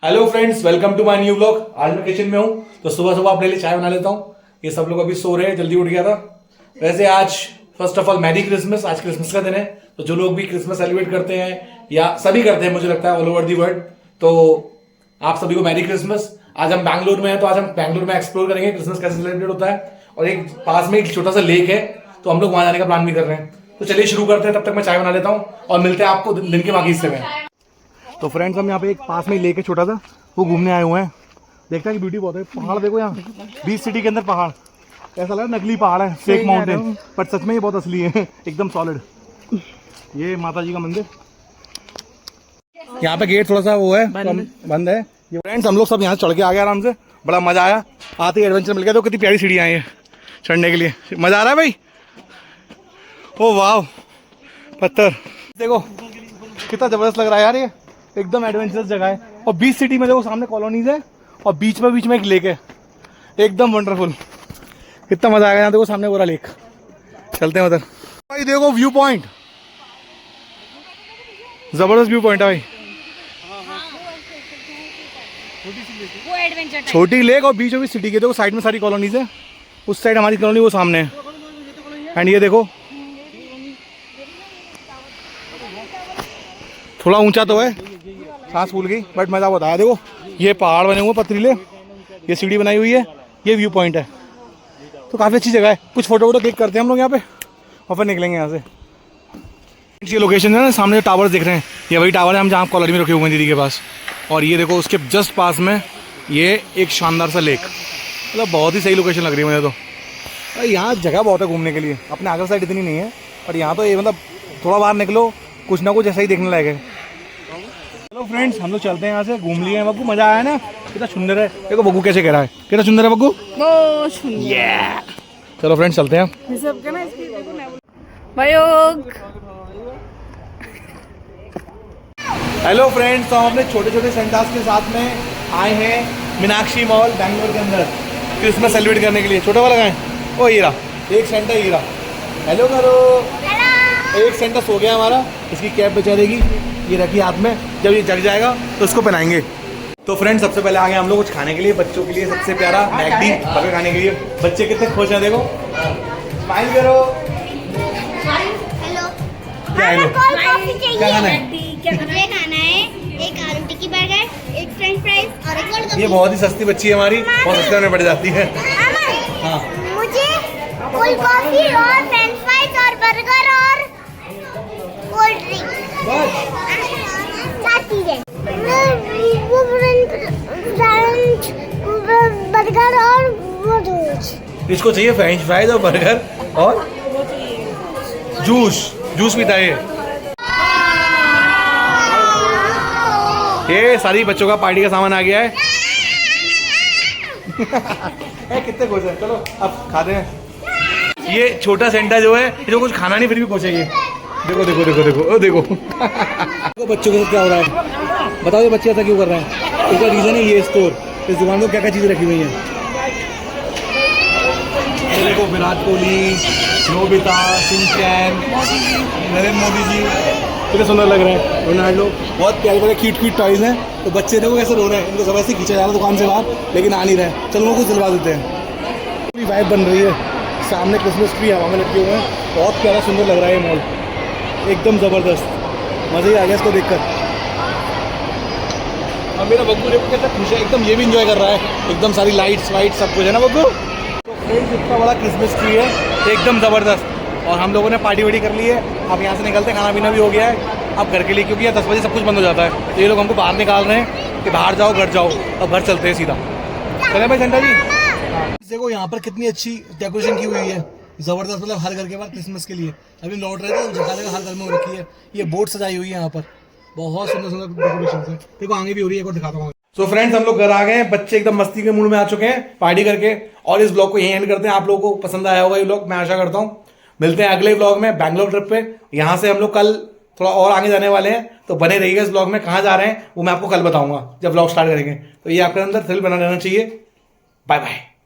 Hello friends, welcome to my new vlog. आज मैं kitchen में हूँ तो सुबह सुबह अपने लिए चाय बना लेता हूँ। ये सब लोग अभी सो रहे हैं, जल्दी उठ गया था। वैसे आज first of all merry Christmas. आज क्रिसमस का दिन है, तो जो लोग भी क्रिसमस सेलिब्रेट करते हैं या सभी करते हैं मुझे लगता है ऑल ओवर दी वर्ल्ड, तो आप सभी को मैरी क्रिसमस। आज हम बैंगलोर में हैं तो आज हम बैंगलोर में एक्सप्लोर करेंगे क्रिसमस कैसे सेलिब्रेट होता है। और एक पास में एक छोटा सा लेक है तो हम लोग वहां जाने का प्लान भी कर रहे हैं। तो चलिए शुरू करते हैं, तब तक मैं चाय बना लेता हूँ और मिलते हैं आपको दिन के बाकी हिस्से में। तो फ्रेंड्स, हम यहाँ पे एक पास में लेक है छोटा सा, वो घूमने आए हुए हैं। देखते हैं कि ब्यूटी बहुत है। पहाड़ देखो यहाँ, बीच सिटी के अंदर पहाड़, ऐसा लग रहा है नकली पहाड़ है, फेक माउंटेन, पर सच में ये बहुत असली है, एकदम सॉलिड। ये माता जी का मंदिर, यहाँ पे गेट थोड़ा सा वो है, बंद है। ये फ्रेंड्स, हम लोग सब यहाँ चढ़ के आ गए आराम से, बड़ा मजा आया। आते ही एडवेंचर मिल गया। तो कितनी प्यारी सीढ़ियाँ हैं चढ़ने के लिए, मजा आ रहा है भाई। ओ वाह, पत्थर देखो कितना जबरदस्त लग रहा है यार। ये एकदम एडवेंचरस जगह है। और बीच सिटी में देखो सामने कॉलोनीज है और बीच में एक लेक है, एकदम वंडरफुल। कितना मजा आएगा। यहाँ देखो सामने पूरा लेक। चलते हैं उधर। भाई देखो व्यू पॉइंट, जबरदस्त व्यू पॉइंट है भाई। छोटी लेक और बीचों बीच सिटी के देखो, साइड में सारी कॉलोनीज है। उस साइड हमारी कॉलोनी, वो सामने है। एंड ये देखो थोड़ा ऊंचा तो है, सांस फूल गई, बट मजा बहुत आया। देखो ये पहाड़ बने हुए पथरीले, ये सीढ़ी बनाई हुई है, ये व्यू पॉइंट है। तो काफ़ी अच्छी जगह है। कुछ फोटो वोटो क्लिक करते हैं हम लोग यहाँ पे और फिर निकलेंगे यहाँ से। ये लोकेशन है ना, सामने जो टावर्स दिख रहे हैं, ये वही टावर है हम जहाँ कॉलोनी में रुके हुए हैं दीदी के पास। और ये देखो उसके जस्ट पास में ये एक शानदार सा लेक। मतलब बहुत ही सही लोकेशन लग रही है मुझे तो। यहाँ जगह बहुत है घूमने के लिए, अपने आगे साइड इतनी नहीं है, और यहाँ तो ये मतलब थोड़ा बाहर निकलो कुछ ना कुछ ऐसा ही देखने लायक है। चलो फ्रेंड्स, हम लोग चलते हैं यहाँ से। घूम लिए हैं बग्गू, मजा आया ना। कितना सुंदर है, देखो बग्गू कैसे कह रहा है, कितना सुंदर है बग्गू। चलो फ्रेंड्स चलते हैं। हेलो फ्रेंड्स, तो हम अपने छोटे छोटे सेंटास के साथ में आए हैं मीनाक्षी मॉल बैंगलोर के अंदर क्रिसमस सेलिब्रेट करने के लिए। छोटा वाला है ओ हीरा, एक सेंटा हीरा। हेलो करो। एक सेंटा सो गया हमारा, इसकी कैप बचा देगी, ये रखी हाथ में। जब ये जग जाएगा तो इसको पहनाएंगे। तो फ्रेंड्स, सबसे पहले आ गए हम लोग कुछ खाने के लिए, बच्चों के लिए सबसे प्यारा मैगडी बर्गर खाने के लिए। बच्चे कितने खुश हैं, देखो स्माइल करो। क्या हेलो, क्या खाना है? खाना है एक आलू टिक्की बर्गर, एक फ्रेंच फ्राइज और एक कोल्ड कॉफी। ये बहुत ही सस्ती बच्ची है हमारी, बहुत सस्ते में पड़ जाती है। हाँ, मुझे कोल्ड कॉफी और फ्रेंच फ्राइज और बर्गर और कोल्ड ड्रिंक, चार चीजें। वो फ्रेंच बर्गर और वो जूस। इसको चाहिए फ्रेंच फ्राइज और बर्गर और जूस पीता है ये सारी बच्चों का पार्टी का सामान आ गया है। कितने खुश हैं। चलो अब खाते हैं। ये छोटा सेंटा जो है, जो कुछ खाना नहीं फिर भी पहुंचेगी। देखो देखो देखो देखो ओ देखो। तो बच्चों के साथ क्या हो रहा है बताओ, ये बच्चे ऐसा क्यों कर रहे हैं? इसका रीजन है ये स्टोर। इस दुकान में क्या क्या चीज़ें रखी हुई हैं। देखो विराट कोहली, नोबिता, सिंचैन, नरेंद्र मोदी जी, कितने सुंदर लग रहे हैं। रोनाल्डो, बहुत प्यारे प्यारे क्यूट टॉयज हैं। तो बच्चे देखो कैसे रो रहे हैं, इनको सब ऐसे खींचा जा रहा है दुकान से बाहर, लेकिन आ नहीं रहे। चलो वो कुछ दिलवा देते हैं। पूरी वाइब बन रही है। सामने क्रिसमस ट्री हवा में लगे हुए हैं, बहुत प्यारा सुंदर लग रहा है ये मॉल, एकदम ज़बरदस्त। मज़ा ही आ गया इसको देखकर। और मेरा बग्गू देखो कैसा खुश है, एकदम ये भी इंजॉय कर रहा है, एकदम सारी लाइट्स वाइट सब कुछ है ना बग्गू। तो फ्रेंड्स, इतना बड़ा क्रिसमस ट्री है, एकदम ज़बरदस्त। और हम लोगों ने पार्टी वार्टी कर ली है। अब यहाँ से निकलते, खाना पीना भी हो गया है अब घर के लिए, क्योंकि 10 बजे सब कुछ बंद हो जाता है। तो ये लोग हमको बाहर निकाल रहे हैं कि बाहर जाओ घर जाओ। अब घर चलते हैं सीधा। चले भाई सेंटा जी। देखो यहाँ पर कितनी अच्छी डेकोरेशन की हुई है, ज़बरदस्त। मतलब हर घर के बाद क्रिसमस के लिए अभी लौट रहे थे, जगह जगह हर घर में हो रखी है। ये बोट सजाई हुई है यहाँ पर, बहुत सुंदर सुंदर डेकोरेशन है। देखो आगे भी हो रही है, एक और दिखाता हूँ। तो फ्रेंड्स, हम लोग घर आ गए हैं, बच्चे एकदम मस्ती के मूड में आ चुके हैं पार्टी करके। और इस ब्लॉग को यहीं एंड करते हैं। आप लोगों को पसंद आया होगा ये ब्लॉग, मैं आशा करता हूँ। मिलते हैं अगले ब्लॉग में बैंगलोर ट्रिप पे। यहाँ से हम लोग कल थोड़ा और आगे जाने वाले हैं, तो बने रहिएगा इस ब्लॉग में। कहाँ जा रहे हैं वो मैं आपको कल बताऊंगा जब ब्लॉग स्टार्ट करेंगे। तो ये आपके अंदर थ्रिल बना रहना चाहिए। Bye bye.